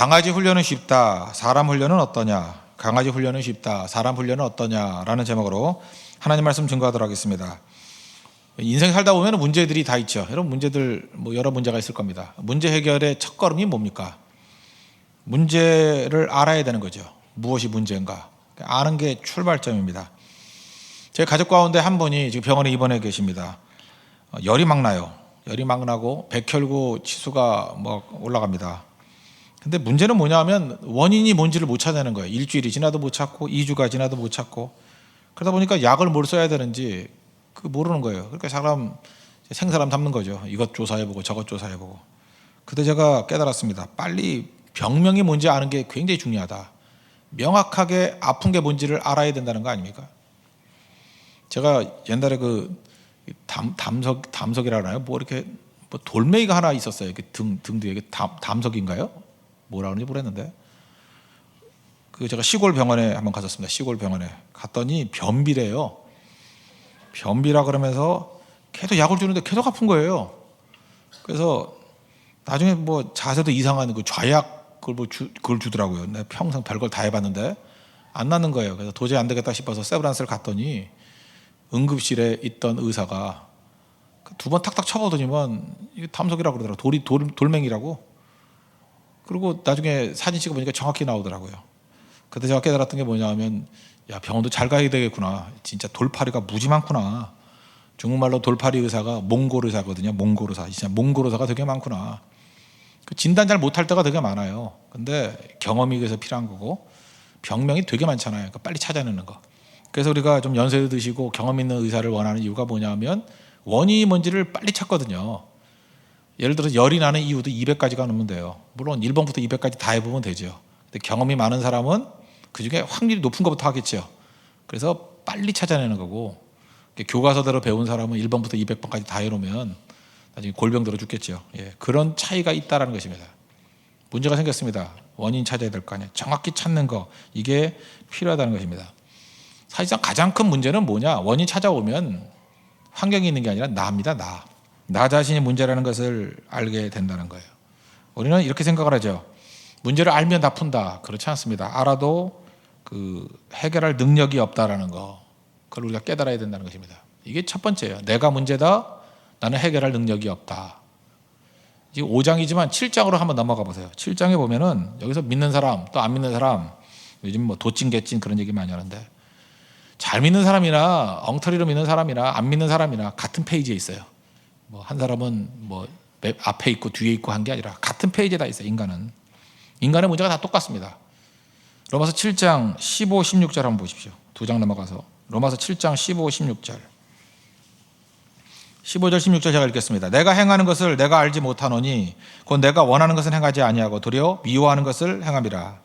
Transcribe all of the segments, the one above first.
강아지 훈련은 쉽다, 사람 훈련은 어떠냐? 강아지 훈련은 쉽다, 사람 훈련은 어떠냐라는 제목으로 하나님 말씀 증거하도록 하겠습니다. 인생 살다 보면 문제들이 다 있죠. 여러분, 문제들 여러 문제가 있을 겁니다. 문제 해결의 첫걸음이 뭡니까? 문제를 알아야 되는 거죠. 무엇이 문제인가 아는 게 출발점입니다. 제 가족 가운데 한 분이 지금 병원에 입원해 계십니다. 열이 막 나요. 열이 막 나고 백혈구 치수가 올라갑니다. 근데 문제는 뭐냐면 원인이 뭔지를 못 찾아내는 거예요. 일주일이 지나도 못 찾고 2주가 지나도 못 찾고, 그러다 보니까 약을 뭘 써야 되는지 모르는 거예요. 그러니까 생사람 잡는 거죠. 이것 조사해보고 저것 조사해보고. 그때 제가 깨달았습니다. 빨리 병명이 뭔지 아는 게 굉장히 중요하다. 명확하게 아픈 게 뭔지를 알아야 된다는 거 아닙니까? 제가 옛날에 담석이라 하나요? 이렇게 돌멩이가 하나 있었어요. 이렇게 등 뒤에 담석인가요? 뭐라 그러는지 모르겠는데, 제가 시골 병원에 한번 갔었습니다. 시골 병원에 갔더니 변비래요. 변비라 그러면서 계속 약을 주는데 계속 아픈 거예요. 그래서 나중에 자세도 이상한 좌약 그걸 주더라고요. 내가 평생 별걸 다 해봤는데 안 낫는 거예요. 그래서 도저히 안 되겠다 싶어서 세브란스를 갔더니 응급실에 있던 의사가 2번 탁탁 쳐보더니만 이게 담석이라고 그러더라고요. 돌멩이라고. 그리고 나중에 사진 찍어보니까 정확히 나오더라고요. 그때 제가 깨달았던 게 뭐냐면, 야, 병원도 잘 가야 되겠구나. 진짜 돌파리가 무지 많구나. 중국말로 돌파리 의사가 몽골 의사거든요. 몽골 의사. 진짜 몽골 의사가 되게 많구나. 진단 잘 못할 때가 되게 많아요. 근데 경험이 그래서 필요한 거고, 병명이 되게 많잖아요. 그러니까 빨리 찾아내는 거. 그래서 우리가 좀 연세도 드시고 경험 있는 의사를 원하는 이유가 뭐냐면 원인이 뭔지를 빨리 찾거든요. 예를 들어서 열이 나는 이유도 200가지가 넘으면 돼요. 물론 1번부터 200까지 다 해보면 되죠. 근데 경험이 많은 사람은 그중에 확률이 높은 것부터 하겠죠. 그래서 빨리 찾아내는 거고, 교과서대로 배운 사람은 1번부터 200번까지 다 해놓으면 나중에 골병 들어 죽겠죠. 그런 차이가 있다는 것입니다. 문제가 생겼습니다. 원인 찾아야 될 거 아니에요. 정확히 찾는 거, 이게 필요하다는 것입니다. 사실상 가장 큰 문제는 뭐냐? 원인 찾아오면 환경이 있는 게 아니라 나입니다. 나 자신이 문제라는 것을 알게 된다는 거예요. 우리는 이렇게 생각을 하죠. 문제를 알면 다 푼다. 그렇지 않습니다. 알아도 해결할 능력이 없다라는 거, 그걸 우리가 깨달아야 된다는 것입니다. 이게 첫 번째예요. 내가 문제다. 나는 해결할 능력이 없다. 지금 5장이지만 7장으로 한번 넘어가 보세요. 7장에 보면은 여기서 믿는 사람 또 안 믿는 사람, 요즘 도찐 개찐 그런 얘기 많이 하는데, 잘 믿는 사람이나 엉터리로 믿는 사람이나 안 믿는 사람이나 같은 페이지에 있어요. 한 사람은 앞에 있고 뒤에 있고 한 게 아니라 같은 페이지에 다 있어요. 인간의 문제가 다 똑같습니다. 로마서 7장 15, 16절 한번 보십시오. 2장 넘어가서 로마서 7장 15, 16절. 15절 16절 제가 읽겠습니다. 내가 행하는 것을 내가 알지 못하노니 곧 내가 원하는 것은 행하지 아니하고 도리어 미워하는 것을 행함이라.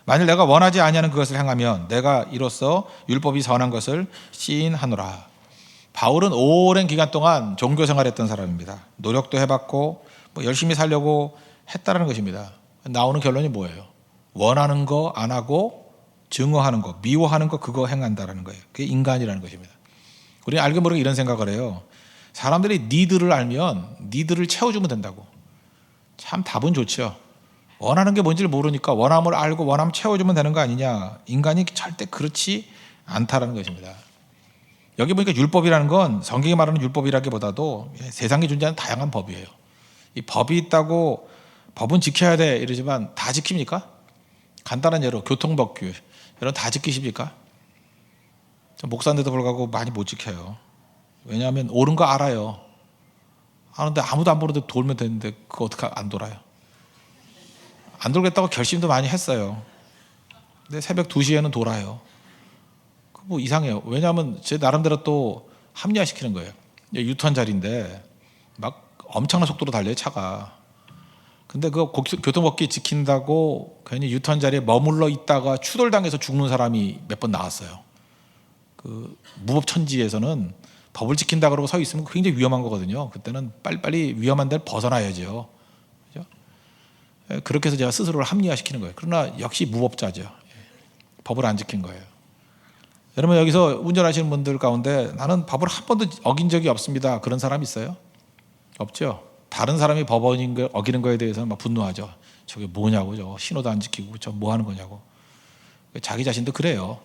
만일 내가 원하지 아니하는 그것을 행하면 내가 이로써 율법이 선한 것을 시인하노라. 바울은 오랜 기간 동안 종교 생활했던 사람입니다. 노력도 해봤고 열심히 살려고 했다는 것입니다. 나오는 결론이 뭐예요? 원하는 거 안 하고 증오하는 거, 미워하는 거, 그거 행한다는 거예요. 그게 인간이라는 것입니다. 우리는 알게 모르게 이런 생각을 해요. 사람들이 니들을 알면 니들을 채워주면 된다고. 참 답은 좋죠. 원하는 게 뭔지를 모르니까 원함을 알고 원함 채워주면 되는 거 아니냐. 인간이 절대 그렇지 않다라는 것입니다. 여기 보니까 율법이라는 건 성경이 말하는 율법이라기보다도 세상에 존재하는 다양한 법이에요. 이 법이 있다고 법은 지켜야 돼 이러지만 다 지킵니까? 간단한 예로 교통법규, 여러분 다 지키십니까? 저 목사인데도 불구하고 많이 못 지켜요. 왜냐하면 옳은 거 알아요. 아는데 아무도 안 보는데 돌면 되는데 그거 어떻게 안 돌아요? 안 돌겠다고 결심도 많이 했어요. 근데 새벽 2시에는 돌아요. 이상해요. 왜냐하면 제 나름대로 또 합리화시키는 거예요. 유턴 자리인데 막 엄청난 속도로 달려요, 차가. 근데 교통법규 지킨다고 괜히 유턴 자리에 머물러 있다가 추돌당해서 죽는 사람이 몇 번 나왔어요. 무법천지에서는 법을 지킨다 그러고 서 있으면 굉장히 위험한 거거든요. 그때는 빨리빨리 위험한 데를 벗어나야죠. 그렇죠? 그렇게 해서 제가 스스로를 합리화시키는 거예요. 그러나 역시 무법자죠. 법을 안 지킨 거예요. 여러분, 여기서 운전하시는 분들 가운데 나는 법을 한 번도 어긴 적이 없습니다, 그런 사람 있어요? 없죠? 다른 사람이 법 어기는 거에 대해서는 막 분노하죠. 저게 뭐냐고, 저 신호도 안 지키고 저 뭐 하는 거냐고. 자기 자신도 그래요.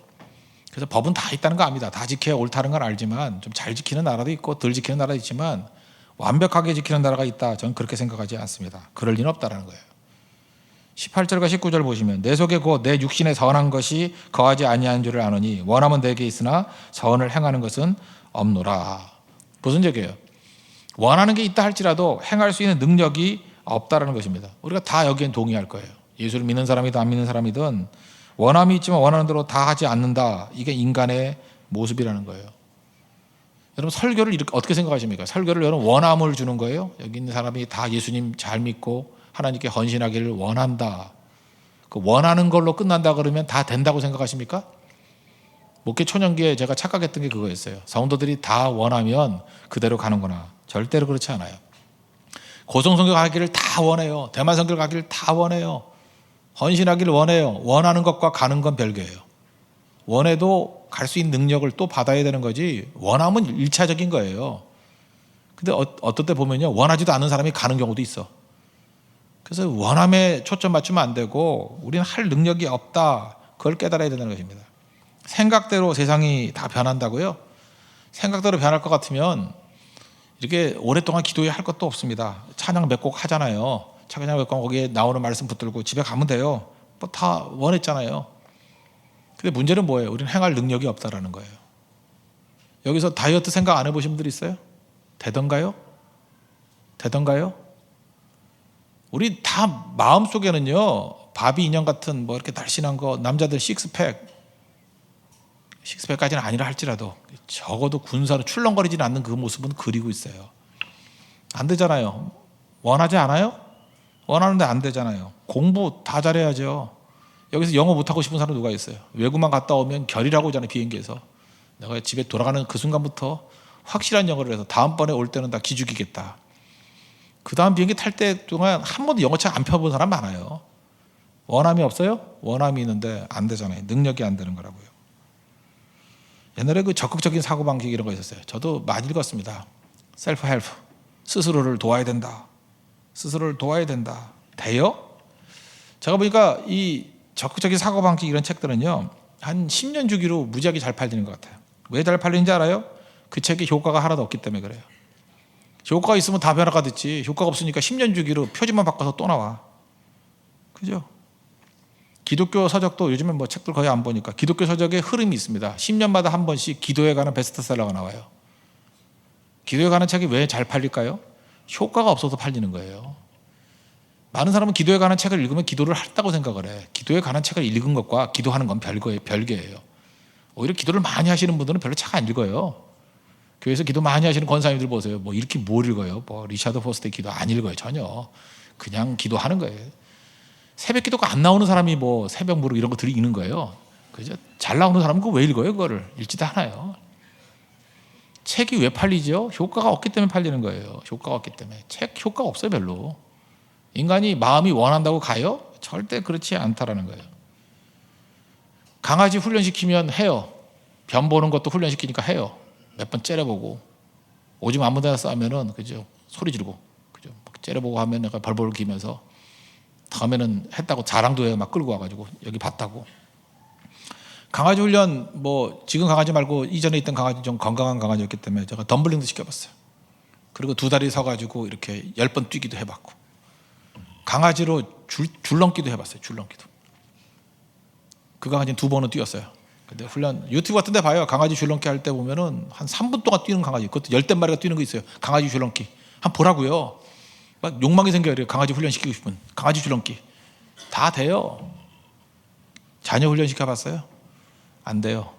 그래서 법은 다 있다는 거 압니다. 다 지켜야 옳다는 건 알지만 좀 잘 지키는 나라도 있고 덜 지키는 나라도 있지만 완벽하게 지키는 나라가 있다. 저는 그렇게 생각하지 않습니다. 그럴 리는 없다는 거예요. 18절과 19절 보시면 내 속에 곧 내 육신에 선한 것이 거하지 아니한 줄을 아노니 원함은 내게 있으나 선을 행하는 것은 없노라. 무슨 얘기예요? 원하는 게 있다 할지라도 행할 수 있는 능력이 없다라는 것입니다. 우리가 다 여기엔 동의할 거예요. 예수를 믿는 사람이든 안 믿는 사람이든 원함이 있지만 원하는 대로 다 하지 않는다. 이게 인간의 모습이라는 거예요. 여러분 설교를 이렇게 어떻게 생각하십니까? 설교를 여러분 원함을 주는 거예요? 여기 있는 사람이 다 예수님 잘 믿고 하나님께 헌신하기를 원한다. 그 원하는 걸로 끝난다 그러면 다 된다고 생각하십니까? 목회 초년기에 제가 착각했던 게 그거였어요. 성도들이 다 원하면 그대로 가는구나. 절대로 그렇지 않아요. 고성성교 가기를 다 원해요. 대만 선교 가기를 다 원해요. 헌신하기를 원해요. 원하는 것과 가는 건 별개예요. 원해도 갈 수 있는 능력을 또 받아야 되는 거지 원함은 일차적인 거예요. 근데 어떤 때 보면요. 원하지도 않는 사람이 가는 경우도 있어. 그래서 원함에 초점 맞추면 안 되고 우리는 할 능력이 없다. 그걸 깨달아야 된다는 것입니다. 생각대로 세상이 다 변한다고요? 생각대로 변할 것 같으면 이렇게 오랫동안 기도해야 할 것도 없습니다. 찬양 몇 곡 하잖아요. 찬양 몇 곡 거기에 나오는 말씀 붙들고 집에 가면 돼요. 뭐 다 원했잖아요. 근데 문제는 뭐예요? 우리는 행할 능력이 없다라는 거예요. 여기서 다이어트 생각 안 해보신 분들 있어요? 되던가요? 되던가요? 우리 다 마음속에는요 바비 인형 같은 뭐 이렇게 날씬한 거 남자들 식스팩까지는 아니라 할지라도 적어도 군사로 출렁거리지는 않는 그 모습은 그리고 있어요. 안 되잖아요. 원하지 않아요? 원하는데 안 되잖아요. 공부 다 잘해야죠. 여기서 영어 못하고 싶은 사람 누가 있어요? 외국만 갔다 오면 결이라고 하잖아요. 비행기에서 내가 집에 돌아가는 그 순간부터 확실한 영어를 해서 다음번에 올 때는 다 기죽이겠다. 그 다음 비행기 탈 때 동안 한 번도 영어차 안 펴본 사람 많아요. 원함이 없어요? 원함이 있는데 안 되잖아요. 능력이 안 되는 거라고요. 옛날에 그 적극적인 사고방식 이런 거 있었어요. 저도 많이 읽었습니다. 셀프 헬프. 스스로를 도와야 된다. 스스로를 도와야 된다. 돼요? 제가 보니까 이 적극적인 사고방식 이런 책들은요. 한 10년 주기로 무지하게 잘 팔리는 것 같아요. 왜 잘 팔리는지 알아요? 그 책에 효과가 하나도 없기 때문에 그래요. 효과가 있으면 다 변화가 됐지. 효과가 없으니까 10년 주기로 표지만 바꿔서 또 나와. 그죠? 기독교 서적도 요즘엔 뭐 책들 거의 안 보니까 기독교 서적에 흐름이 있습니다. 10년마다 한 번씩 기도에 관한 베스트셀러가 나와요. 기도에 관한 책이 왜 잘 팔릴까요? 효과가 없어서 팔리는 거예요. 많은 사람은 기도에 관한 책을 읽으면 기도를 한다고 생각을 해. 기도에 관한 책을 읽은 것과 기도하는 건 별개예요. 오히려 기도를 많이 하시는 분들은 별로 책 안 읽어요. 교회에서 기도 많이 하시는 권사님들 보세요. 뭐 이렇게 뭘 읽어요? 뭐 리차드 포스트의 기도 안 읽어요. 전혀. 그냥 기도하는 거예요. 새벽 기도가 안 나오는 사람이 뭐 새벽 무릎 이런 것들이 읽는 거예요. 그죠? 잘 나오는 사람은 그거 왜 읽어요? 그거를 읽지도 않아요. 책이 왜 팔리죠? 효과가 없기 때문에 팔리는 거예요. 효과가 없기 때문에. 책 효과 없어요, 별로. 인간이 마음이 원한다고 가요? 절대 그렇지 않다라는 거예요. 강아지 훈련시키면 해요. 변 보는 것도 훈련시키니까 해요. 몇 번 째려보고. 오줌 아무 데나 싸면은, 그죠? 소리 지르고. 그죠? 막 째려보고 하면 내가 벌벌 기면서 다음에는 했다고 자랑도 해요. 막 끌고 와가지고 여기 봤다고. 강아지 훈련 뭐 지금 강아지 말고 이전에 있던 강아지 좀 건강한 강아지였기 때문에 제가 덤블링도 시켜봤어요. 그리고 두 다리 서가지고 이렇게 10번 뛰기도 해봤고 강아지로 줄넘기도 해봤어요. 줄넘기도. 그 강아지는 2번은 뛰었어요. 근데 훈련 유튜브 같은 데 봐요. 강아지 줄넘기 할 때 보면은 한 3분 동안 뛰는 강아지, 그것도 10대마리가 뛰는 거 있어요. 강아지 줄넘기 한번 보라고요. 막 욕망이 생겨요. 강아지 훈련시키고 싶은 강아지 줄넘기 다 돼요. 자녀 훈련시켜봤어요? 안 돼요.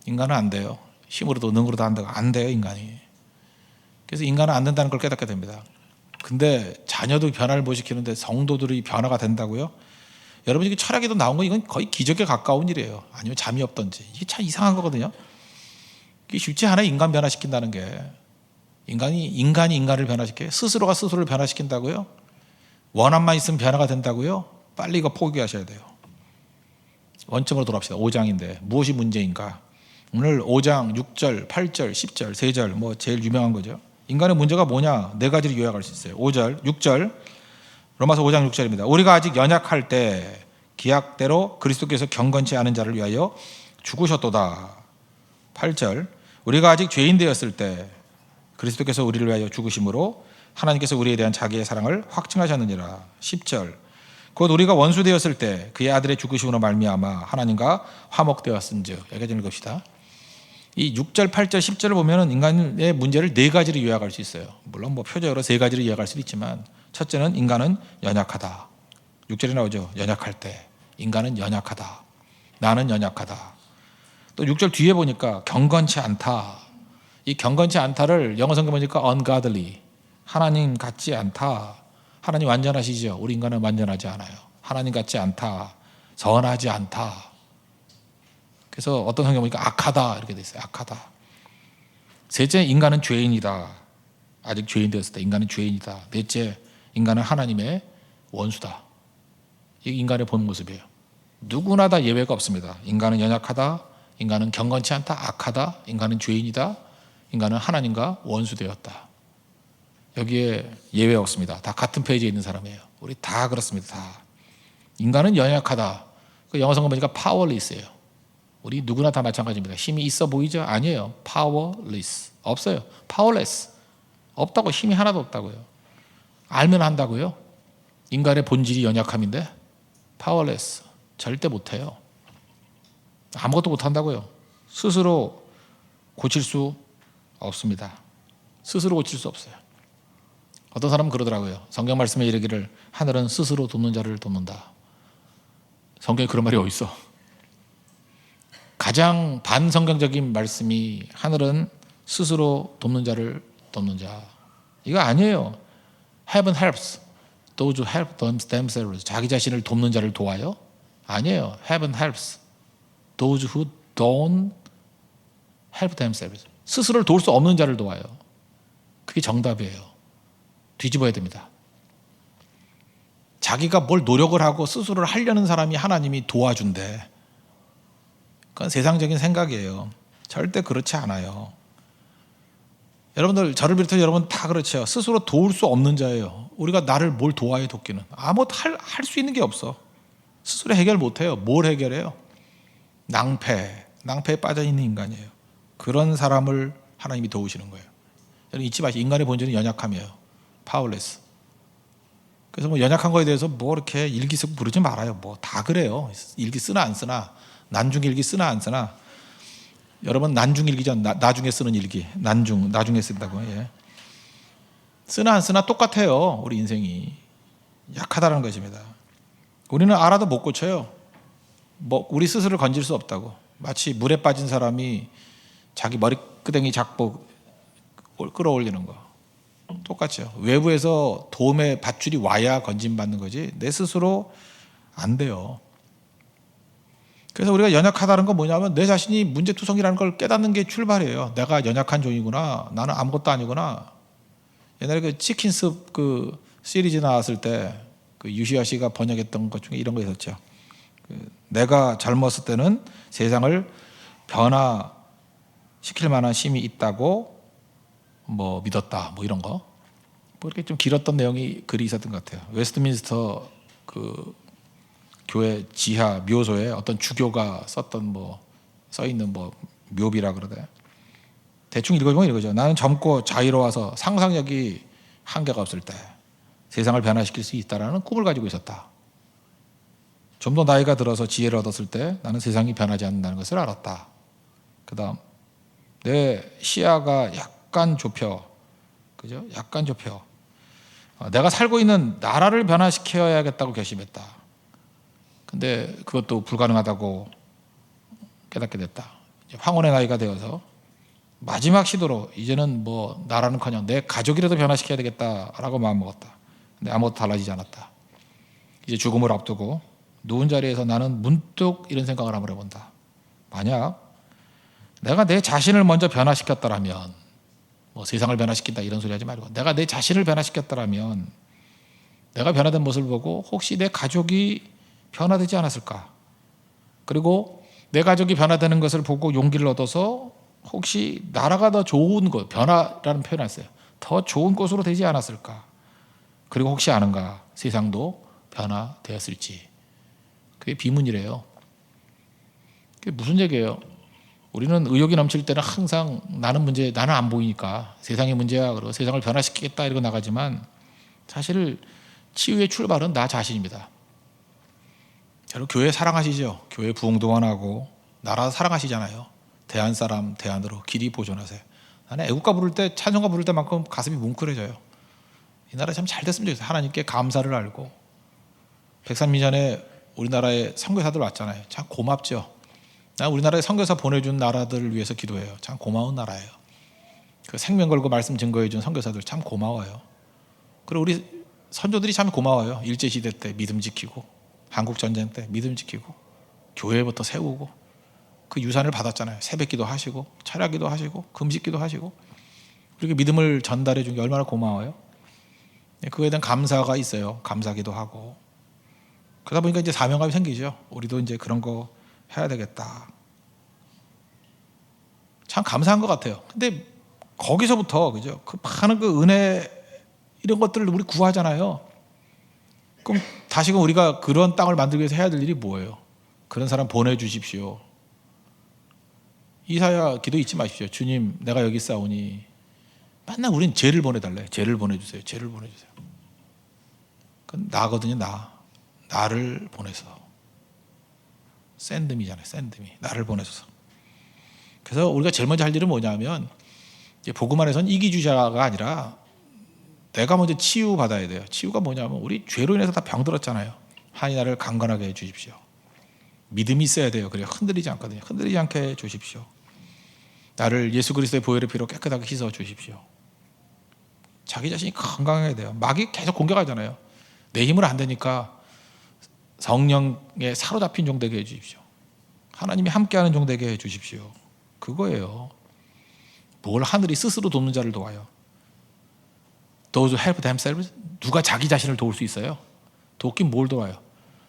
인간은 안 돼요. 힘으로도 능으로도 안 돼요. 인간이. 그래서 인간은 안 된다는 걸 깨닫게 됩니다. 근데 자녀도 변화를 못 시키는데 성도들이 변화가 된다고요? 여러분 이게 철학에도 나온 거 이건 거의 기적에 가까운 일이에요. 아니면 잠이 없던지. 이게 참 이상한 거거든요. 이게 쉽지 않아요. 인간 변화시킨다는 게. 인간이 인간을 변화시켜요. 스스로가 스스로를 변화시킨다고요? 원함만 있으면 변화가 된다고요? 빨리 이거 포기하셔야 돼요. 원점으로 돌아옵시다. 5장인데 무엇이 문제인가? 오늘 5장 6절, 8절, 10절, 3절 뭐 제일 유명한 거죠. 인간의 문제가 뭐냐? 네 가지를 요약할 수 있어요. 5절, 6절, 로마서 5장 6절입니다. 우리가 아직 연약할 때 기약대로 그리스도께서 경건치 않은 자를 위하여 죽으셨도다. 8절, 우리가 아직 죄인 되었을 때 그리스도께서 우리를 위하여 죽으심으로 하나님께서 우리에 대한 자기의 사랑을 확증하셨느니라. 10절, 곧 우리가 원수 되었을 때 그의 아들의 죽으심으로 말미암아 하나님과 화목되었은즉. 여기까지 읽읍시다. 이 6절, 8절, 10절을 보면 인간의 문제를 네 가지로 요약할 수 있어요. 물론 뭐 표적으로 세 가지로 요약할 수도 있지만, 첫째는 인간은 연약하다. 6절에 나오죠. 연약할 때 인간은 연약하다. 나는 연약하다. 또 6절 뒤에 보니까 경건치 않다. 이 경건치 않다를 영어 성경 보니까 ungodly, 하나님 같지 않다. 하나님 완전하시죠. 우리 인간은 완전하지 않아요. 하나님 같지 않다. 선하지 않다. 그래서 어떤 성경 보니까 악하다 이렇게 돼 있어요. 악하다. 셋째, 인간은 죄인이다. 아직 죄인 되었을 때 인간은 죄인이다. 넷째, 인간은 하나님의 원수다. 이게 인간의 본 모습이에요. 누구나 다 예외가 없습니다. 인간은 연약하다. 인간은 경건치 않다. 악하다. 인간은 죄인이다. 인간은 하나님과 원수되었다. 여기에 예외 없습니다. 다 같은 페이지에 있는 사람이에요. 우리 다 그렇습니다. 다. 인간은 연약하다. 그 영어 성경 보니까 powerless예요. 우리 누구나 다 마찬가지입니다. 힘이 있어 보이죠? 아니에요. powerless. 없어요. powerless. 없다고. 힘이 하나도 없다고요. 알면 한다고요? 인간의 본질이 연약함인데 powerless. 절대 못해요. 아무것도 못한다고요. 스스로 고칠 수 없습니다. 스스로 고칠 수 없어요. 어떤 사람은 그러더라고요. 성경 말씀에 이르기를 하늘은 스스로 돕는 자를 돕는다. 성경에 그런 말이 어디 있어? 가장 반성경적인 말씀이 하늘은 스스로 돕는 자를 돕는 자. 이거 아니에요. Heaven helps those who help themselves. 자기 자신을 돕는 자를 도와요? 아니에요. Heaven helps those who don't help themselves. 스스로를 도울 수 없는 자를 도와요. 그게 정답이에요. 뒤집어야 됩니다. 자기가 뭘 노력을 하고 스스로를 하려는 사람이 하나님이 도와준대. 그건 세상적인 생각이에요. 절대 그렇지 않아요. 여러분들, 저를 비롯해서 여러분 다 그렇죠. 스스로 도울 수 없는 자예요. 우리가 나를 뭘 도와요, 돕기는. 아무 할 수 있는 게 없어. 스스로 해결 못해요. 뭘 해결해요? 낭패에 빠져있는 인간이에요. 그런 사람을 하나님이 도우시는 거예요. 여러분 잊지 마시고, 인간의 본질은 연약함이에요. 파워레스. 그래서 뭐 연약한 거에 대해서 뭐 이렇게 일기 쓰고 부르지 말아요. 뭐 다 그래요. 일기 쓰나 안 쓰나, 난중일기 쓰나 안 쓰나. 여러분 난중일기죠. 나중에 쓰는 일기. 나중에 쓴다고. 예. 쓰나 안 쓰나 똑같아요. 우리 인생이 약하다는 것입니다. 우리는 알아도 못 고쳐요. 뭐 우리 스스로를 건질 수 없다고. 마치 물에 빠진 사람이 자기 머리끄댕이 잡고 끌어올리는 거 똑같죠. 외부에서 도움의 밧줄이 와야 건짐받는 거지 내 스스로 안 돼요. 그래서 우리가 연약하다는 건 뭐냐면 내 자신이 문제투성이라는 걸 깨닫는 게 출발이에요. 내가 연약한 종이구나. 나는 아무것도 아니구나. 옛날에 그 치킨숲 그 시리즈 나왔을 때 그 유시아 씨가 번역했던 것 중에 이런 거 있었죠. 내가 젊었을 때는 세상을 변화시킬 만한 힘이 있다고 뭐 믿었다. 뭐 이런 거. 뭐 이렇게 좀 길었던 내용이 글이 있었던 것 같아요. 웨스트민스터 그 교회 지하 묘소에 어떤 주교가 썼던 뭐 써 있는 뭐 묘비라 그러대. 대충 읽어보면 이거죠. 나는 젊고 자유로워서 상상력이 한계가 없을 때 세상을 변화시킬 수 있다라는 꿈을 가지고 있었다. 좀 더 나이가 들어서 지혜를 얻었을 때 나는 세상이 변하지 않는다는 것을 알았다. 그다음 내 시야가 약간 좁혀, 그죠? 약간 좁혀. 내가 살고 있는 나라를 변화시켜야겠다고 결심했다. 근데 그것도 불가능하다고 깨닫게 됐다. 황혼의 나이가 되어서 마지막 시도로 이제는 뭐 나라는커녕 내 가족이라도 변화시켜야 되겠다라고 마음먹었다. 근데 아무것도 달라지지 않았다. 이제 죽음을 앞두고 누운 자리에서 나는 문득 이런 생각을 한번 해본다. 만약 내가 내 자신을 먼저 변화시켰다라면, 뭐 세상을 변화시킨다 이런 소리 하지 말고 내가 내 자신을 변화시켰다라면 내가 변화된 모습을 보고 혹시 내 가족이 변화되지 않았을까? 그리고 내 가족이 변화되는 것을 보고 용기를 얻어서 혹시 나라가 더 좋은 것, 변화라는 표현을 했어요. 더 좋은 곳으로 되지 않았을까? 그리고 혹시 아는가? 세상도 변화되었을지. 그게 비문이래요. 그게 무슨 얘기예요? 우리는 의욕이 넘칠 때는 항상 나는 안 보이니까 세상의 문제야. 그리고 세상을 변화시키겠다 이러고 나가지만 사실 치유의 출발은 나 자신입니다. 여러분 교회 사랑하시죠? 교회 부흥동안하고 나라 사랑하시잖아요. 대한 사람 대안으로 길이 보존하세요. 나는 애국가 부를 때 찬송가 부를 때만큼 가슴이 뭉클해져요. 이 나라 참 잘 됐으면 좋겠어요. 하나님께 감사를 알고 103년 전에 우리나라에 선교사들 왔잖아요. 참 고맙죠. 나 우리나라에 선교사 보내준 나라들을 위해서 기도해요. 참 고마운 나라예요. 그 생명 걸고 말씀 증거해준 선교사들 참 고마워요. 그리고 우리 선조들이 참 고마워요. 일제시대 때 믿음 지키고 한국전쟁 때 믿음 지키고 교회부터 세우고 그 유산을 받았잖아요. 새벽기도 하시고 철야기도 하시고 금식기도 하시고 그렇게 믿음을 전달해 준 게 얼마나 고마워요. 그거에 대한 감사가 있어요. 감사기도 하고 그러다 보니까 이제 사명감이 생기죠. 우리도 이제 그런 거 해야 되겠다. 참 감사한 것 같아요. 근데 거기서부터 그죠? 그 많은 그 은혜 이런 것들을 우리 구하잖아요. 그럼 다시금 우리가 그런 땅을 만들기 위해서 해야 될 일이 뭐예요? 그런 사람 보내주십시오. 이사야 기도 잊지 마십시오. 주님 내가 여기 있사오니 맨날 우린 죄를 보내달래. 죄를 보내주세요. 죄를 보내주세요. 그건 나거든요. 나를 보내서 샌드미잖아요. 샌드미 나를 보내줘서. 그래서 우리가 제일 먼저 할 일은 뭐냐면 복음 안에서는 이기주자가 아니라 내가 먼저 치유받아야 돼요. 치유가 뭐냐면 우리 죄로 인해서 다 병들었잖아요. 하나님 나를 강건하게 해주십시오. 믿음이 있어야 돼요. 그래야 흔들리지 않거든요. 흔들리지 않게 해주십시오. 나를 예수 그리스도의 보혈의 피로 깨끗하게 씻어 주십시오. 자기 자신이 건강해야 돼요. 마귀 계속 공격하잖아요. 내 힘으로 안 되니까 성령에 사로잡힌 종 되게 해주십시오. 하나님이 함께하는 종 되게 해주십시오. 그거예요. 뭘 하늘이 스스로 돕는 자를 도와요. Those who help themselves. 누가 자기 자신을 도울 수 있어요? 돕긴 뭘 도와요?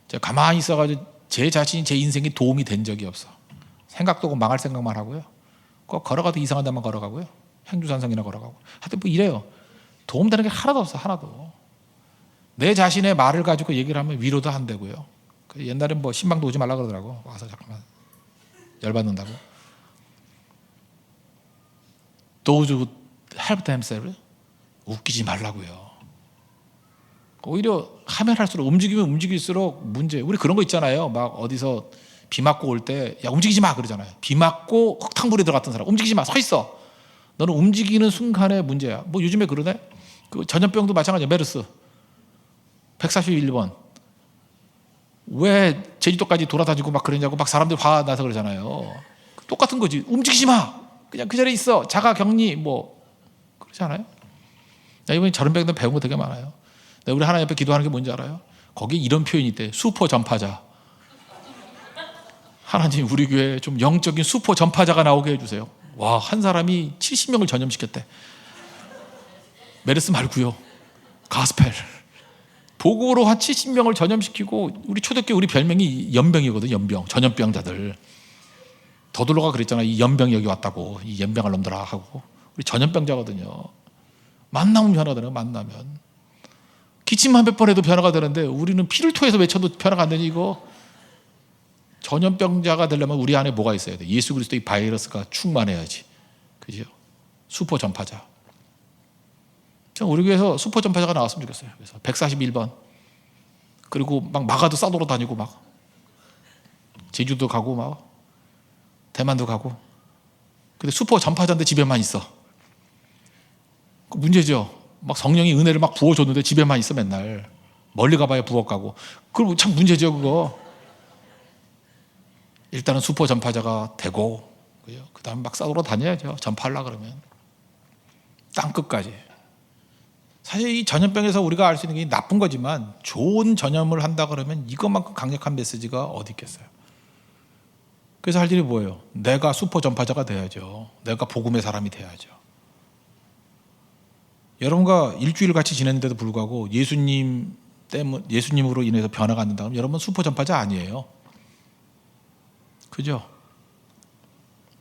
제가 가만히 있어가지고 제 자신이 제 인생에 도움이 된 적이 없어. 생각도 하고 망할 생각만 하고요. 꼭 걸어가도 이상한 데만 걸어가고요. 행주산성이나 걸어가고. 하여튼 뭐 이래요. 도움되는 게 하나도 없어. 하나도. 내 자신의 말을 가지고 얘기를 하면 위로도 안 되고요. 옛날엔 뭐 신방도 오지 말라 그러더라고. 와서 잠깐만 열받는다고. Those who help themselves. 웃기지 말라고요. 오히려 하면 할수록 움직이면 움직일수록 문제. 우리 그런 거 있잖아요. 막 어디서 비 맞고 올 때 야 움직이지 마 그러잖아요. 비 맞고 흙탕물에 들어갔던 사람 움직이지 마. 서 있어. 너는 움직이는 순간에 문제야. 뭐 요즘에 그러네. 그 전염병도 마찬가지야. 메르스 141번 왜 제주도까지 돌아다니고 막 그러냐고 막 사람들 화나서 그러잖아요. 똑같은 거지. 움직이지 마. 그냥 그 자리에 있어. 자가 격리 뭐 그러지 않아요? 이번에 저런 병들 배운 거 되게 많아요. 우리 하나님 앞에 기도하는 게 뭔지 알아요? 거기에 이런 표현이 있대. 슈퍼 전파자. 하나님 우리 교회에 좀 영적인 슈퍼 전파자가 나오게 해주세요. 와, 한 사람이 70명을 전염시켰대. 메르스 말고요. 가스펠. 복음으로 한 70명을 전염시키고 우리 초대교회 우리 별명이 연병이거든. 연병. 전염병자들. 더둘러가 그랬잖아. 이 연병이 여기 왔다고. 이 연병할 놈들아 하고. 우리 전염병자거든요. 만나면 변화되는 만나면. 기침만 몇 번 해도 변화가 되는데 우리는 피를 토해서 외쳐도 변화가 안 되니 이거. 전염병자가 되려면 우리 안에 뭐가 있어야 돼? 예수 그리스도의 바이러스가 충만해야지. 그죠? 슈퍼 전파자. 우리 교회에서 슈퍼 전파자가 나왔으면 좋겠어요. 그래서 141번. 그리고 막 마가도 싸돌아 다니고 막 제주도 가고 막 대만도 가고. 근데 슈퍼 전파자인데 집에만 있어. 문제죠. 막 성령이 은혜를 막 부어줬는데 집에만 있어 맨날. 멀리 가봐야 부엌 가고. 그럼 참 문제죠 그거. 일단은 슈퍼 전파자가 되고 그 다음에 막 싸돌아 다녀야죠. 전파하려고 그러면 땅끝까지. 사실 이 전염병에서 우리가 알 수 있는 게 나쁜 거지만 좋은 전염을 한다 그러면 이것만큼 강력한 메시지가 어디 있겠어요. 그래서 할 일이 뭐예요? 내가 슈퍼 전파자가 돼야죠. 내가 복음의 사람이 돼야죠. 여러분과 일주일 같이 지냈는데도 불구하고 예수님으로 인해서 변화가 안 된다면 여러분 슈퍼 전파자 아니에요. 그죠?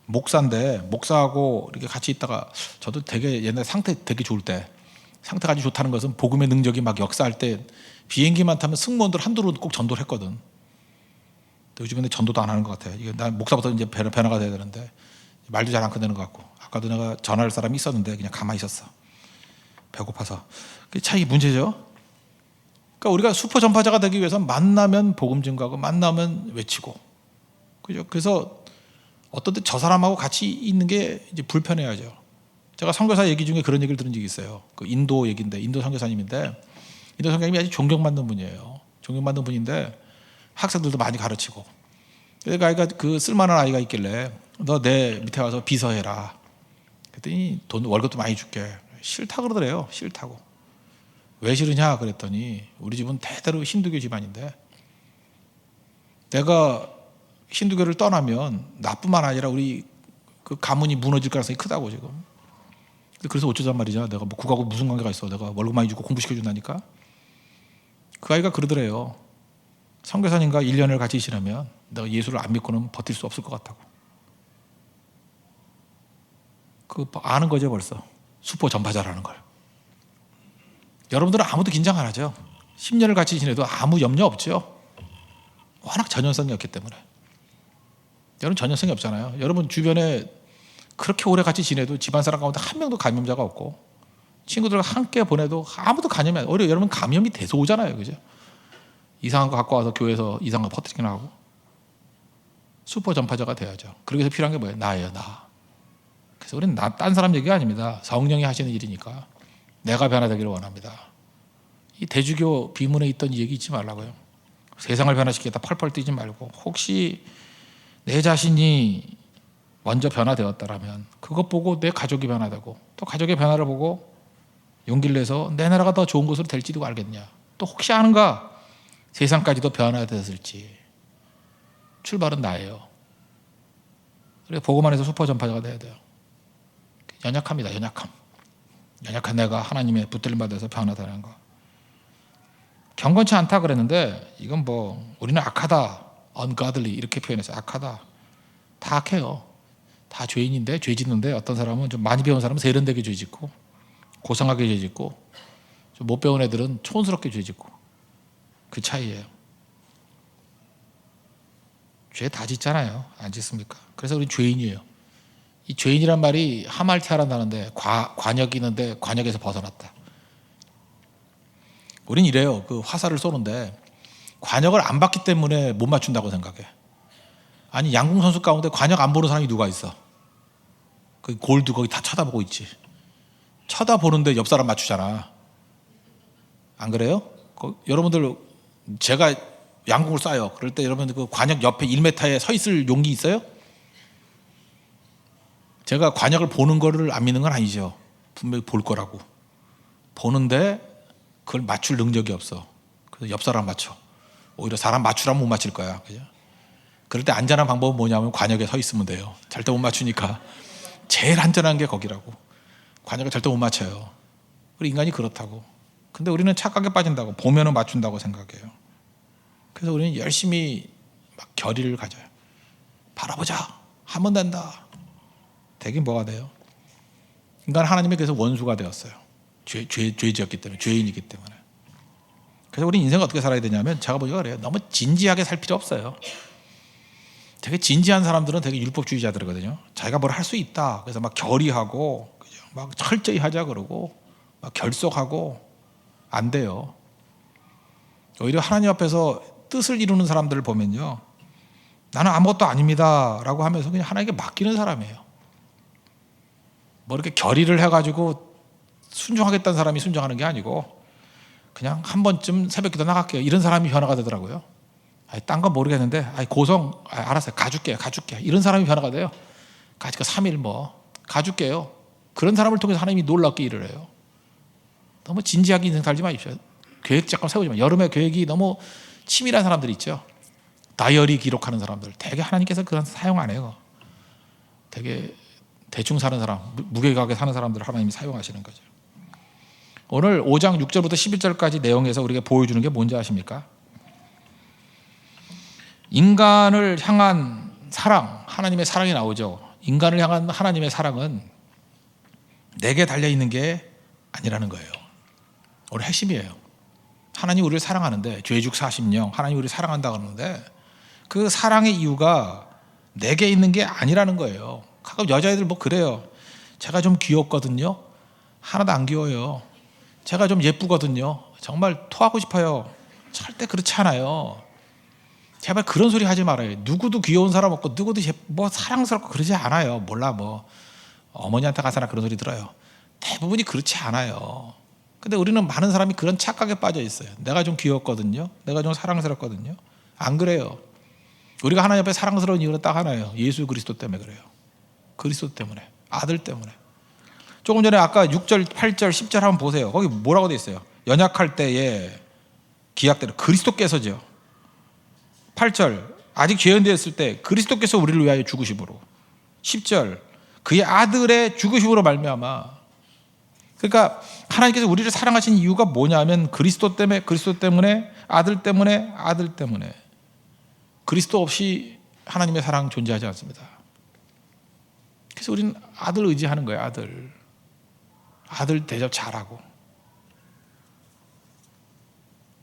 목사인데 목사하고 이렇게 같이 있다가 저도 되게 옛날 상태 되게 좋을 때 상태가 아주 좋다는 것은 복음의 능력이 막 역사할 때 비행기만 타면 승무원들 한두로 꼭 전도를 했거든. 요즘에는 전도도 안 하는 것 같아요. 이게 난 목사부터 이제 변화가 돼야 되는데 말도 잘 안 끝내는 것 같고 아까도 내가 전화할 사람이 있었는데 그냥 가만히 있었어. 배고파서. 그 차이 문제죠. 그러니까 우리가 슈퍼 전파자가 되기 위해서 만나면 복음 증거하고 만나면 외치고 그죠? 그래서 어떤 때 저 사람하고 같이 있는 게 이제 불편해야죠. 제가 선교사 얘기 중에 그런 얘기를 들은 적이 있어요. 그 인도 얘기인데 인도 선교사님인데 인도 선교사님이 아주 존경받는 분이에요. 존경받는 분인데 학생들도 많이 가르치고 그 아이가 그 쓸만한 아이가 있길래 너 내 밑에 와서 비서해라. 그랬더니 돈 월급도 많이 줄게. 싫다 그러더래요. 싫다고. 왜 싫으냐 그랬더니 우리 집은 대대로 힌두교 집안인데 내가 힌두교를 떠나면 나뿐만 아니라 우리 그 가문이 무너질 가능성이 크다고 지금. 그래서 어쩌잔 말이냐. 내가 뭐 그거하고 무슨 관계가 있어. 내가 월급 많이 주고 공부시켜준다니까. 그 아이가 그러더래요. 선교사님과 1년을 같이 지내면 내가 예수를 안 믿고는 버틸 수 없을 것 같다고. 그 아는 거죠 벌써. 슈퍼 전파자라는 걸. 여러분들은 아무도 긴장 안 하죠. 10년을 같이 지내도 아무 염려 없죠. 워낙 전염성이 없기 때문에. 여러분 전염성이 없잖아요. 여러분 주변에 그렇게 오래 같이 지내도 집안 사람 가운데 한 명도 감염자가 없고 친구들과 함께 보내도 아무도 감염이 안 돼요. 오히려 여러분 감염이 돼서 오잖아요. 그죠? 이상한 거 갖고 와서 교회에서 이상한 거 퍼뜨리기나 하고 슈퍼 전파자가 돼야죠. 그러기 위해서 필요한 게 뭐예요? 나예요. 나. 그래서 우리는 딴 사람 얘기가 아닙니다. 성령이 하시는 일이니까 내가 변화되기를 원합니다. 이 대주교 비문에 있던 이 얘기 잊지 말라고요. 세상을 변화시키겠다 펄펄 뛰지 말고 혹시 내 자신이 먼저 변화되었다라면 그것 보고 내 가족이 변화되고 또 가족의 변화를 보고 용기를 내서 내 나라가 더 좋은 곳으로 될지도 알겠냐. 또 혹시 아는가 세상까지도 변화되었을지. 출발은 나예요. 그래 복음 안에서 슈퍼 전파자가 돼야 돼요. 연약합니다. 연약한 내가 하나님의 붙들림 받아서 변화되는 거. 경건치 않다 그랬는데 이건 뭐 우리는 악하다, ungodly 이렇게 표현했어요. 악하다. 다 악해요. 다 죄인인데 죄 짓는데 어떤 사람은 좀 많이 배운 사람은 세련되게 죄 짓고 고상하게 죄 짓고 좀 못 배운 애들은 촌스럽게 죄 짓고 그 차이예요. 죄 다 짓잖아요. 안 짓습니까? 그래서 우리 죄인이에요. 이 죄인이란 말이 하말티아란다는데 관역이 있는데 관역에서 벗어났다. 우린 이래요. 그 화살을 쏘는데 관역을 안 봤기 때문에 못 맞춘다고 생각해. 아니 양궁 선수 가운데 관역 안 보는 사람이 누가 있어? 그 골드 거기 다 쳐다보고 있지. 쳐다보는데 옆 사람 맞추잖아. 안 그래요? 여러분들 제가 양궁을 쏴요. 그럴 때 여러분들 그 관역 옆에 1m에 서 있을 용기 있어요? 제가 관역을 보는 거를 안 믿는 건 아니죠. 분명히 볼 거라고. 보는데 그걸 맞출 능력이 없어. 그래서 옆 사람 맞춰. 오히려 사람 맞추라면 못 맞힐 거야. 그죠? 그럴 때 안전한 방법은 뭐냐면 관역에 서 있으면 돼요. 절대 못 맞추니까. 제일 안전한 게 거기라고. 관역을 절대 못 맞춰요. 우리 인간이 그렇다고. 근데 우리는 착각에 빠진다고. 보면은 맞춘다고 생각해요. 그래서 우리는 열심히 막 결의를 가져요. 바라보자. 하면 된다. 되긴 뭐가 돼요? 인간 하나님의 그래서 원수가 되었어요. 죄지었기 때문에, 죄인이기 때문에. 그래서 우리 인생을 어떻게 살아야 되냐면 제가 보기가 그래요. 너무 진지하게 살 필요 없어요. 되게 진지한 사람들은 되게 율법주의자들이거든요. 자기가 뭘 할 수 있다. 그래서 막 결의하고 막 철저히 하자 그러고 막 결속하고 안 돼요. 오히려 하나님 앞에서 뜻을 이루는 사람들을 보면요. 나는 아무것도 아닙니다 라고 하면서 그냥 하나님께 맡기는 사람이에요. 뭐 이렇게 결의를 해가지고 순종하겠다는 사람이 순종하는 게 아니고 그냥 한 번쯤 새벽기도 나갈게요. 이런 사람이 변화가 되더라고요. 딴 건 모르겠는데 고성 알았어요. 가줄게요. 이런 사람이 변화가 돼요. 가지고 3일 뭐 가줄게요. 그런 사람을 통해서 하나님이 놀랍게 일을 해요. 너무 진지하게 인생 살지 마십시오. 계획 잠깐 세우지 마. 여름에 계획이 너무 치밀한 사람들 있죠. 다이어리 기록하는 사람들. 되게 하나님께서 그런 사용 안 해요. 되게 대충 사는 사람, 무게감하게 사는 사람들을 하나님이 사용하시는 거죠. 오늘 5장 6절부터 11절까지 내용에서 우리가 보여주는 게 뭔지 아십니까? 인간을 향한 사랑, 하나님의 사랑이 나오죠. 인간을 향한 하나님의 사랑은 내게 달려있는 게 아니라는 거예요. 오늘 핵심이에요. 하나님 우리를 사랑하는데, 죄죽 40령 하나님 우리를 사랑한다 그러는데 그 사랑의 이유가 내게 있는 게 아니라는 거예요. 가끔 여자애들 뭐 그래요. 제가 좀 귀엽거든요. 하나도 안 귀여워요. 제가 좀 예쁘거든요. 정말 토하고 싶어요. 절대 그렇지 않아요. 제발 그런 소리 하지 말아요. 누구도 귀여운 사람 없고 누구도 뭐 사랑스럽고 그러지 않아요. 몰라 뭐 어머니한테 가서나 그런 소리 들어요. 대부분이 그렇지 않아요. 근데 우리는 많은 사람이 그런 착각에 빠져 있어요. 내가 좀 귀엽거든요. 내가 좀 사랑스럽거든요. 안 그래요. 우리가 하나님 앞에 사랑스러운 이유는 딱 하나예요. 예수 그리스도 때문에 그래요. 그리스도 때문에, 아들 때문에. 조금 전에 아까 6절, 8절, 10절 한번 보세요. 거기 뭐라고 돼 있어요? 연약할 때에 기약대로 그리스도께서죠. 8절 아직 죄인 되었을 때 그리스도께서 우리를 위하여 죽으심으로. 10절 그의 아들의 죽으심으로 말미암아. 그러니까 하나님께서 우리를 사랑하신 이유가 뭐냐면 그리스도 때문에, 아들 때문에, 아들 때문에. 그리스도 없이 하나님의 사랑 존재하지 않습니다. 그래서 우리는 아들 의지하는 거예요. 아들 대접 잘하고.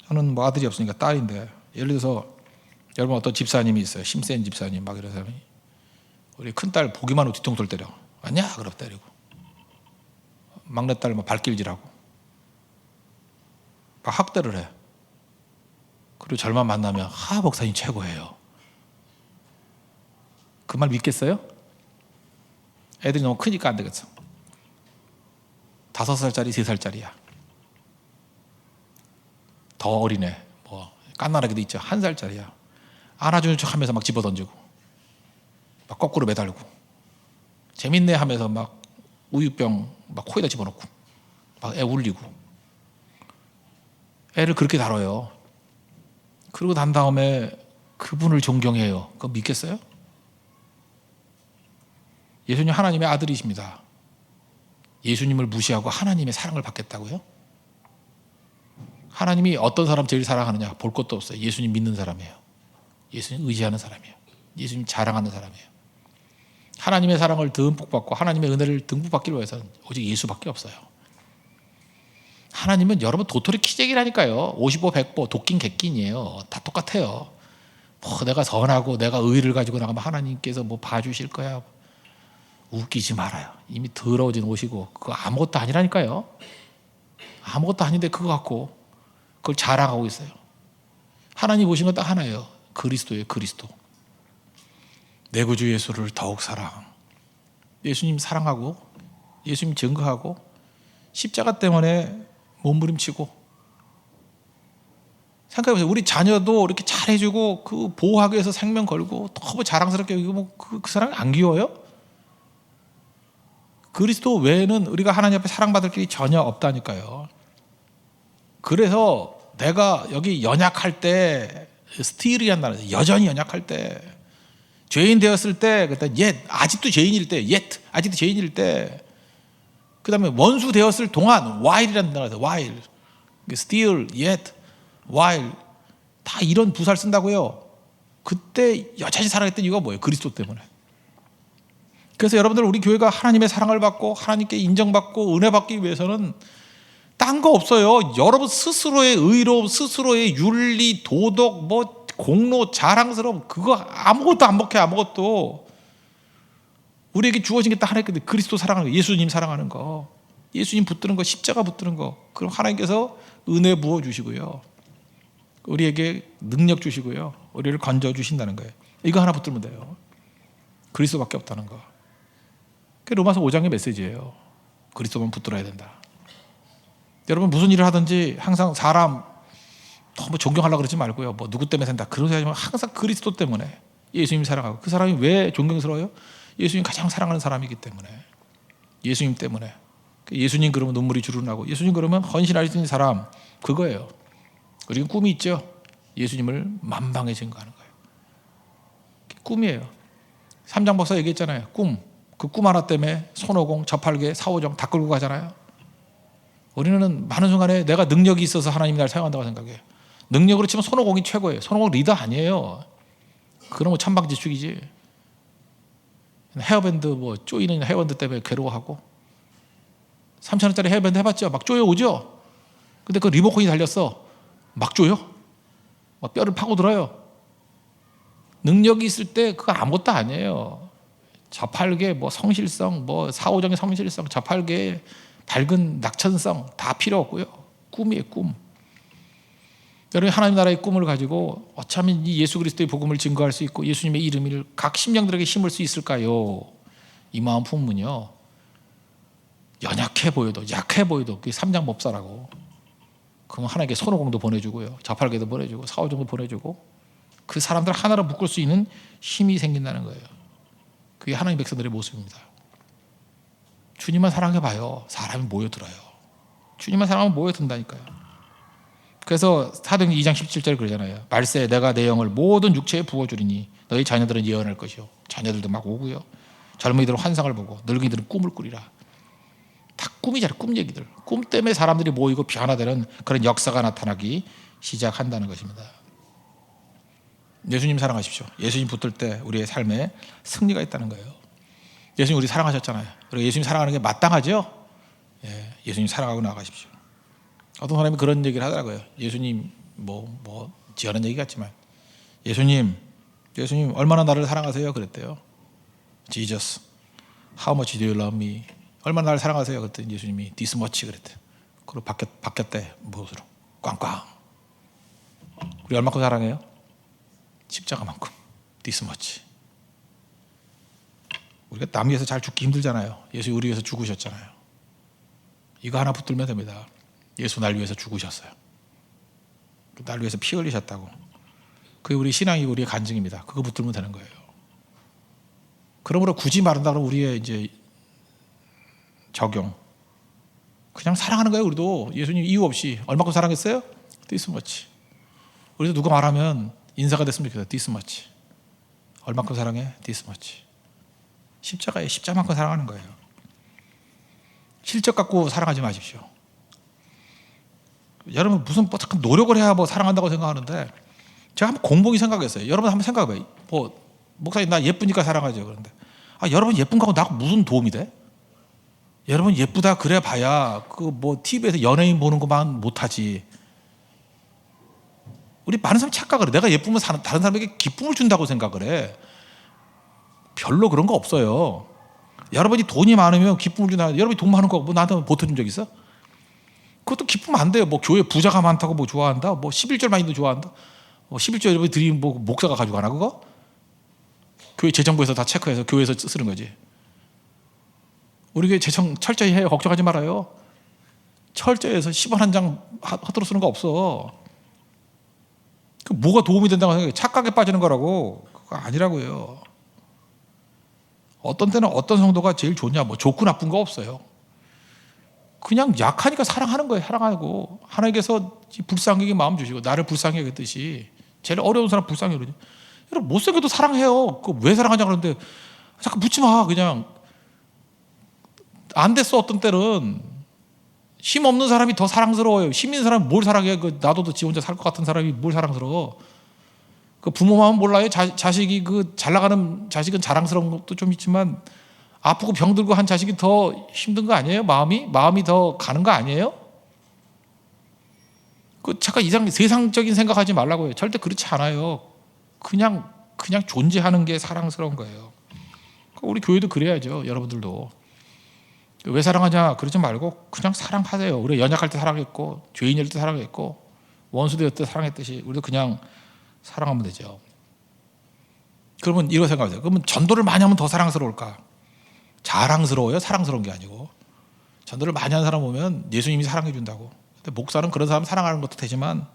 저는 뭐 아들이 없으니까 딸인데, 예를 들어서 여러분 어떤 집사님이 있어요. 심센 집사님 막 이런 사람이 우리 큰딸 보기만 하고 뒤통수를 때려. 아니야 그러고 때리고, 막내딸 뭐 발길질하고 막 학대를 해. 그리고 절만 만나면 목사님 최고예요. 그 말 믿겠어요? 애들이 너무 크니까 안 되겠어. 5살짜리 3살짜리야. 더 어리네. 뭐 깐난하게도 있죠. 1살짜리야. 안아주는 척 하면서 막 집어던지고 막 거꾸로 매달고 재밌네 하면서 막 우유병 막 코에다 집어넣고 막 애 울리고. 애를 그렇게 다뤄요. 그러고 난 다음에 그분을 존경해요. 그거 믿겠어요? 예수님 하나님의 아들이십니다. 예수님을 무시하고 하나님의 사랑을 받겠다고요? 하나님이 어떤 사람 제일 사랑하느냐? 볼 것도 없어요. 예수님 믿는 사람이에요. 예수님 의지하는 사람이에요. 예수님 자랑하는 사람이에요. 하나님의 사랑을 듬뿍 받고 하나님의 은혜를 듬뿍 받기를 위해서는 오직 예수밖에 없어요. 하나님은 여러분 도토리 키재기라니까요. 55, 100보 도끼인 객긴이에요. 다 똑같아요. 뭐 내가 선하고 내가 의를 가지고 나가면 하나님께서 뭐 봐주실 거야. 웃기지 말아요. 이미 더러워진 옷이고 그거 아무것도 아니라니까요. 아무것도 아닌데 그거 갖고 그걸 자랑하고 있어요. 하나님 보신 건 딱 하나예요. 그리스도예요. 그리스도. 내 구주 예수를 더욱 사랑. 예수님 사랑하고 예수님 증거하고 십자가 때문에 몸부림치고. 생각해보세요. 우리 자녀도 이렇게 잘해주고 그 보호하기 위해서 생명 걸고 너무 자랑스럽게 여기고 그 사람이 안 귀여워요? 그리스도 외에는 우리가 하나님 앞에 사랑받을 길이 전혀 없다니까요. 그래서 내가 여기 연약할 때 스틸이란 말이에요. 여전히 연약할 때 죄인 되었을 때 그때 아직도 죄인일 때 아직도 죄인일 때 그 다음에 원수 되었을 동안 while이라는 단어가 있어요. while still yet while 다 이런 부사를 쓴다고요. 그때 여전히 살아있던 이유가 뭐예요? 그리스도 때문에. 그래서 여러분들 우리 교회가 하나님의 사랑을 받고 하나님께 인정받고 은혜 받기 위해서는 딴 거 없어요. 여러분 스스로의 의로움, 스스로의 윤리, 도덕, 뭐 공로, 자랑스러움 그거 아무것도 안 먹혀. 아무것도. 우리에게 주어진 게 딱 하나 있거든요. 그리스도 사랑하는 거, 예수님 사랑하는 거, 예수님 붙드는 거, 십자가 붙드는 거. 그럼 하나님께서 은혜 부어주시고요, 우리에게 능력 주시고요, 우리를 건져주신다는 거예요. 이거 하나 붙들면 돼요. 그리스도밖에 없다는 거. 그게 로마서 5장의 메시지예요. 그리스도만 붙들어야 된다. 여러분 무슨 일을 하든지 항상 사람 너무 존경하려고 그러지 말고요. 뭐 누구 때문에 산다 그런 소리 하지 말고 항상 그리스도 때문에 예수님 사랑하고. 그 사람이 왜 존경스러워요? 예수님 가장 사랑하는 사람이기 때문에. 예수님 때문에. 예수님 그러면 눈물이 주르르 나고 예수님 그러면 헌신할 수 있는 사람 그거예요. 우리는 꿈이 있죠. 예수님을 만방에 증거하는 거예요. 꿈이에요. 3장 박사 얘기했잖아요. 꿈. 그 꿈 하나 때문에 손오공, 저팔계, 사오정 다 끌고 가잖아요. 우리는 많은 순간에 내가 능력이 있어서 하나님이 날 사용한다고 생각해요. 능력으로 치면 손오공이 최고예요. 손오공 리더 아니에요. 그런 거 천방지축이지. 헤어밴드 뭐 쪼이는 헤어밴드 때문에 괴로워하고 3,000원짜리 헤어밴드 해봤죠? 막 쪼여오죠? 근데 그 리모컨이 달렸어. 막 쪼여? 막 뼈를 파고들어요. 능력이 있을 때 그거 아무것도 아니에요. 저팔계 뭐 성실성, 뭐 사오정의 성실성, 저팔계의 밝은 낙천성 다 필요 없고요. 꿈이에요, 꿈. 여러분 하나님 나라의 꿈을 가지고 어쩌면 이 예수 그리스도의 복음을 증거할 수 있고 예수님의 이름을 각 심령들에게 심을 수 있을까요? 이 마음 품으면요. 연약해 보여도 약해 보여도 그게 삼장법사라고. 그럼 하나님께 손오공도 보내주고요. 저팔계도 보내주고 사오정도 보내주고 그 사람들 하나로 묶을 수 있는 힘이 생긴다는 거예요. 그게 하나님 백성들의 모습입니다. 주님만 사랑해봐요. 사람이 모여들어요. 주님만 사랑하면 모여든다니까요. 그래서 사도행전 2장 17절에 그러잖아요. 말세 내가 내 영을 모든 육체에 부어주리니 너희 자녀들은 예언할 것이요. 자녀들도 막 오고요. 젊은이들은 환상을 보고 늙은이들은 꿈을 꾸리라. 다 꿈이잖아요. 꿈 얘기들. 꿈 때문에 사람들이 모이고 변화되는 그런 역사가 나타나기 시작한다는 것입니다. 예수님 사랑하십시오. 예수님 붙들 때 우리의 삶에 승리가 있다는 거예요. 예수님 우리 사랑하셨잖아요. 그리고 예수님 사랑하는 게 마땅하죠? 예, 예수님 사랑하고 나가십시오. 어떤 사람이 그런 얘기를 하더라고요. 예수님 뭐 지어낸 얘기 같지만 예수님 얼마나 나를 사랑하세요? 그랬대요. Jesus, how much do you love me? 얼마나 나를 사랑하세요? 그랬더니 예수님이 this much 그랬대요. 그리고 바뀌었대. 무엇으로? 꽝꽝. 우리 얼마큼 사랑해요? 십자가만큼. this much. 우리가 남 위해서 잘 죽기 힘들잖아요. 예수 우리 위해서 죽으셨잖아요. 이거 하나 붙들면 됩니다. 예수 날 위해서 죽으셨어요. 날 위해서 피 흘리셨다고. 그게 우리 신앙이 우리의 간증입니다. 그거 붙들면 되는 거예요. 그러므로 굳이 말한다면 우리의 이제 적용. 그냥 사랑하는 거예요. 우리도 예수님 이유 없이 얼마큼 사랑했어요? this much. 우리도 누가 말하면 인사가 됐으면 좋겠어요. this much. 얼마큼 사랑해? this much. 십자가에 십자만큼 사랑하는 거예요. 실적 갖고 사랑하지 마십시오. 여러분 무슨 뭐 잠깐 노력을 해야 뭐 사랑한다고 생각하는데 제가 한번 공복이 생각했어요. 여러분 한번 생각해봐요. 뭐 목사님 나 예쁘니까 사랑하죠. 그런데 여러분 예쁜 거하고 나하고 무슨 도움이 돼? 여러분 예쁘다 그래 봐야 그 뭐 TV에서 연예인 보는 것만 못하지. 우리 많은 사람이 착각을 해. 내가 예쁘면 다른 사람에게 기쁨을 준다고 생각을 해. 별로 그런 거 없어요. 여러분이 돈이 많으면 기쁨을 주나? 여러분이 돈 많은 거 뭐 나한테 보태준 적 있어? 그것도 기쁘면 안 돼요. 뭐 교회 부자가 많다고 뭐 좋아한다? 뭐 11절 많이도 좋아한다? 뭐 11절 여러분이 드리면 뭐 목사가 가져가나 그거? 교회 재정부에서 다 체크해서 교회에서 쓰는 거지. 우리 교회 재정 철저히 해요. 걱정하지 말아요. 철저해서 10원 한 장 허투루 쓰는 거 없어. 그 뭐가 도움이 된다고 생각해? 착각에 빠지는 거라고. 그거 아니라고요. 어떤 때는 어떤 성도가 제일 좋냐? 뭐 좋고 나쁜 거 없어요. 그냥 약하니까 사랑하는 거예요. 사랑하고 하나님께서 불쌍하게 마음 주시고 나를 불쌍하게 하듯이 제일 어려운 사람 불쌍해 그러죠. 여러분 못생겨도 사랑해요. 그 왜 사랑하냐 그러는데 잠깐 묻지 마. 그냥 안 됐어. 어떤 때는 힘 없는 사람이 더 사랑스러워요. 힘 있는 사람이 뭘 사랑해? 그 놔둬도 지 혼자 살 것 같은 사람이 뭘 사랑스러워? 그 부모 마음 몰라요. 자식이 그 잘 나가는 자식은 자랑스러운 것도 좀 있지만 아프고 병들고 한 자식이 더 힘든 거 아니에요? 마음이 더 가는 거 아니에요? 그 잠깐 세상적인 생각하지 말라고요. 절대 그렇지 않아요. 그냥 존재하는 게 사랑스러운 거예요. 우리 교회도 그래야죠. 여러분들도 왜 사랑하냐 그러지 말고 그냥 사랑하세요. 우리 연약할 때 사랑했고 죄인일 때 사랑했고 원수 되었을 때 사랑했듯이 우리도 그냥 사랑하면 되죠. 그러면 이거 생각하세요. 그러면 전도를 많이 하면 더 사랑스러울까? 자랑스러워요? 사랑스러운 게 아니고. 전도를 많이 하는 사람 보면 예수님이 사랑해 준다고. 근데 목사는 그런 사람 사랑하는 것도 되지만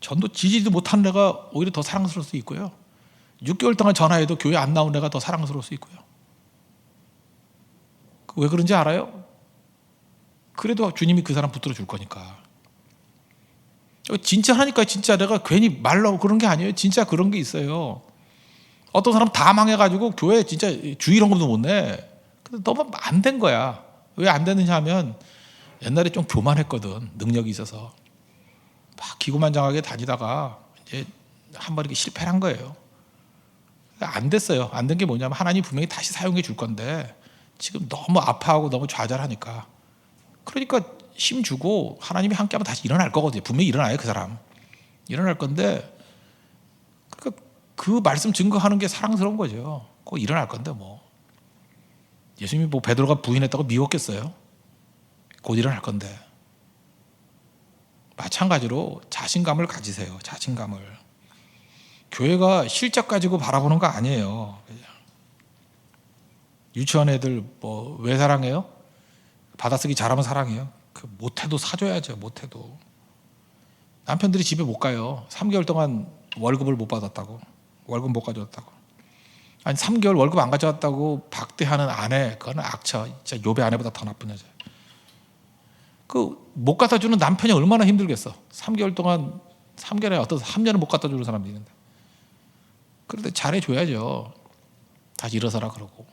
전도 지지도 못하는 애가 오히려 더 사랑스러울 수 있고요. 6개월 동안 전화해도 교회 안 나온 애가 더 사랑스러울 수 있고요. 왜 그런지 알아요? 그래도 주님이 그 사람 붙들어 줄 거니까. 진짜 하니까 진짜 내가 괜히 말로 그런 게 아니에요. 진짜 그런 게 있어요. 어떤 사람 다 망해가지고 교회 진짜 주일헌금도 못 내. 근데 너무 안 된 거야. 왜 안 되느냐 하면 옛날에 좀 교만했거든. 능력이 있어서. 막 기고만장하게 다니다가 이제 한 번 이렇게 실패를 한 거예요. 안 됐어요. 안 된 게 뭐냐면 하나님 분명히 다시 사용해 줄 건데 지금 너무 아파하고 너무 좌절하니까. 그러니까 힘 주고 하나님이 함께하면 다시 일어날 거거든요. 분명히 일어나요. 그 사람 일어날 건데, 그러니까 그 말씀 증거하는 게 사랑스러운 거죠. 꼭 일어날 건데 뭐 예수님이 뭐 베드로가 부인했다고 미웠겠어요? 곧 일어날 건데. 마찬가지로 자신감을 가지세요. 자신감을. 교회가 실적 가지고 바라보는 거 아니에요. 유치원 애들 뭐 왜 사랑해요? 받아쓰기 잘하면 사랑해요. 그 못해도 사줘야죠. 못해도. 남편들이 집에 못 가요. 3개월 동안 월급을 못 받았다고. 월급 못 가져왔다고. 아니 3개월 월급 안 가져왔다고 박대하는 아내, 그거는 악처. 진짜 욥의 아내보다 더 나쁜 여자. 그 못 갖다 주는 남편이 얼마나 힘들겠어. 3개월 동안, 3개월에 어떤 3년을 못 갖다 주는 사람도 있는데. 그런데 잘해줘야죠. 다시 일어서라 그러고.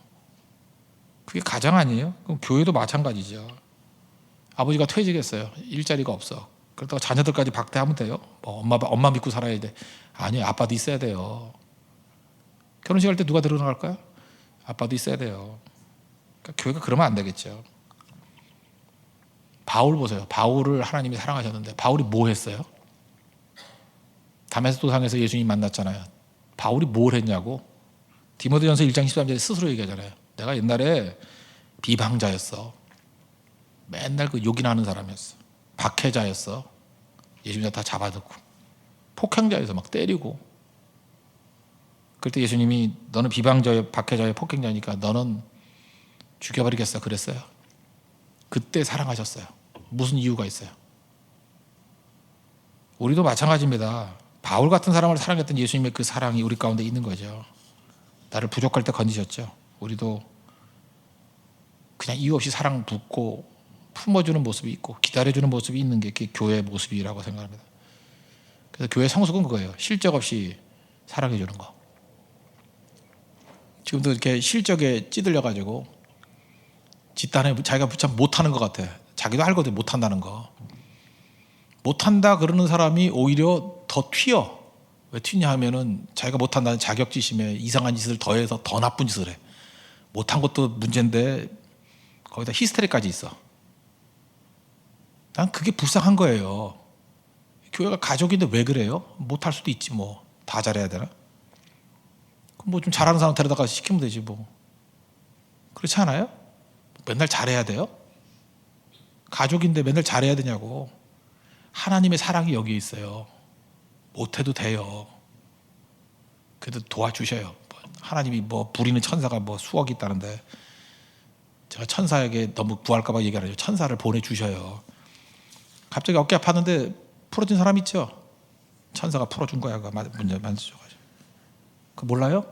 그게 가장 아니에요? 그럼 교회도 마찬가지죠. 아버지가 퇴직했어요. 일자리가 없어. 그러다가 자녀들까지 박대하면 돼요? 뭐 엄마 믿고 살아야 돼. 아니요, 아빠도 있어야 돼요. 결혼식 할 때 누가 들어나갈까요? 아빠도 있어야 돼요. 그러니까 교회가 그러면 안 되겠죠. 바울 보세요. 바울을 하나님이 사랑하셨는데 바울이 뭐 했어요? 다메섹 도상에서 예수님 만났잖아요. 바울이 뭘 했냐고? 디모데전서 1장 13절에 스스로 얘기하잖아요. 내가 옛날에 비방자였어. 맨날 그 욕이나 하는 사람이었어. 박해자였어. 예수님이 다 잡아듣고. 폭행자였어. 막 때리고. 그럴 때 예수님이 너는 비방자여, 박해자여, 폭행자니까 너는 죽여버리겠어. 그랬어요. 그때 사랑하셨어요. 무슨 이유가 있어요? 우리도 마찬가지입니다. 바울 같은 사람을 사랑했던 예수님의 그 사랑이 우리 가운데 있는 거죠. 나를 부족할 때 건지셨죠. 우리도 그냥 이유 없이 사랑 붓고 품어주는 모습이 있고 기다려주는 모습이 있는 게 그게 교회의 모습이라고 생각합니다. 그래서 교회 성숙은 그거예요. 실적 없이 사랑해주는 거. 지금도 이렇게 실적에 찌들려가지고 집단에 자기가 참 못하는 것 같아. 자기도 알거든 못한다는 거. 못한다 그러는 사람이 오히려 더 튀어. 왜 튀냐 하면은 자기가 못한다는 자격지심에 이상한 짓을 더해서 더 나쁜 짓을 해. 못한 것도 문제인데 거기다 히스테리까지 있어. 난 그게 불쌍한 거예요. 교회가 가족인데 왜 그래요? 못할 수도 있지 뭐. 다 잘해야 되나? 그럼 뭐 좀 잘하는 사람 데려다가 시키면 되지 뭐. 그렇지 않아요? 맨날 잘해야 돼요? 가족인데 맨날 잘해야 되냐고. 하나님의 사랑이 여기에 있어요. 못해도 돼요. 그래도 도와주셔요. 하나님이 뭐 부리는 천사가 뭐 수억이 있다는데 제가 천사에게 너무 구할까봐 얘기 안 해요. 천사를 보내주셔요. 갑자기 어깨 아팠는데 풀어준 사람 있죠? 천사가 풀어준 거야. 그 문제 만져줘가지고. 그 몰라요?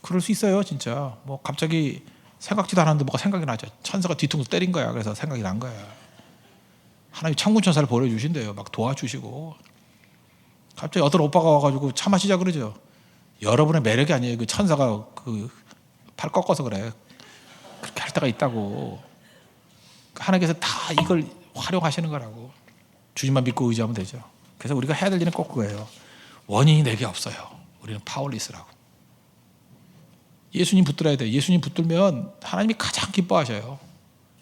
그럴 수 있어요, 진짜. 뭐 갑자기 생각지도 않았는데 뭐가 생각이 나죠. 천사가 뒤통수 때린 거야. 그래서 생각이 난 거야. 하나님 천군 천사를 보내주신대요. 막 도와주시고. 갑자기 어떤 오빠가 와가지고 차 마시자 그러죠. 여러분의 매력이 아니에요. 그 천사가 그 팔 꺾어서 그래. 그렇게 할 때가 있다고. 하나님께서 다 이걸 활용하시는 거라고. 주님만 믿고 의지하면 되죠. 그래서 우리가 해야 될 일은 꼭 그거예요. 원인이 내게 없어요. 우리는 파워리스라고. 예수님 붙들어야 돼요. 예수님 붙들면 하나님이 가장 기뻐하셔요.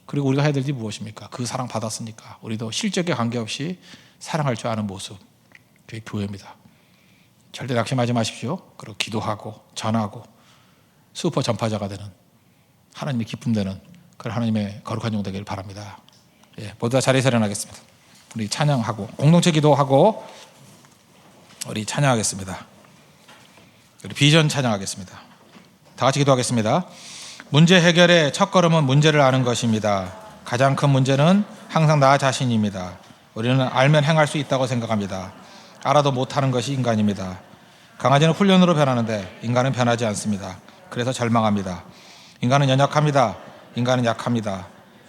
그리고 우리가 해야 될 일이 무엇입니까? 그 사랑 받았으니까 우리도 실적에 관계없이 사랑할 줄 아는 모습. 그게 교회입니다. 절대 낙심하지 마십시오. 그리고 기도하고 전하고 슈퍼 전파자가 되는 하나님의 기쁨 되는 그런 하나님의 거룩한 종 되기를 바랍니다. 예, 모두 다 자리에서 일어나겠습니다. 우리 찬양하고 공동체 기도하고 우리 찬양하겠습니다. 우리 비전 찬양하겠습니다. 다 같이 기도하겠습니다. 문제 해결의 첫걸음은 문제를 아는 것입니다. 가장 큰 문제는 항상 나 자신입니다. 우리는 알면 행할 수 있다고 생각합니다. 알아도 못하는 것이 인간입니다. 강아지는 훈련으로 변하는데 인간은 변하지 않습니다. 그래서 절망합니다. 인간은 연약합니다. 인간은 약합니다.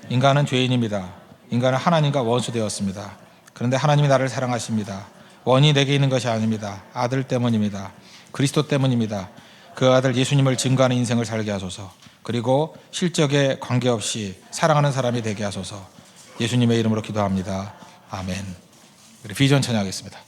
인간은 죄인입니다. 인간은 하나님과 원수되었습니다. 그런데 하나님이 나를 사랑하십니다. 원인이 내게 있는 것이 아닙니다. 아들 때문입니다. 그리스도 때문입니다. 그 아들 예수님을 증거하는 인생을 살게 하소서. 그리고 실적에 관계없이 사랑하는 사람이 되게 하소서. 예수님의 이름으로 기도합니다. 아멘. 우리 비전 찬양하겠습니다.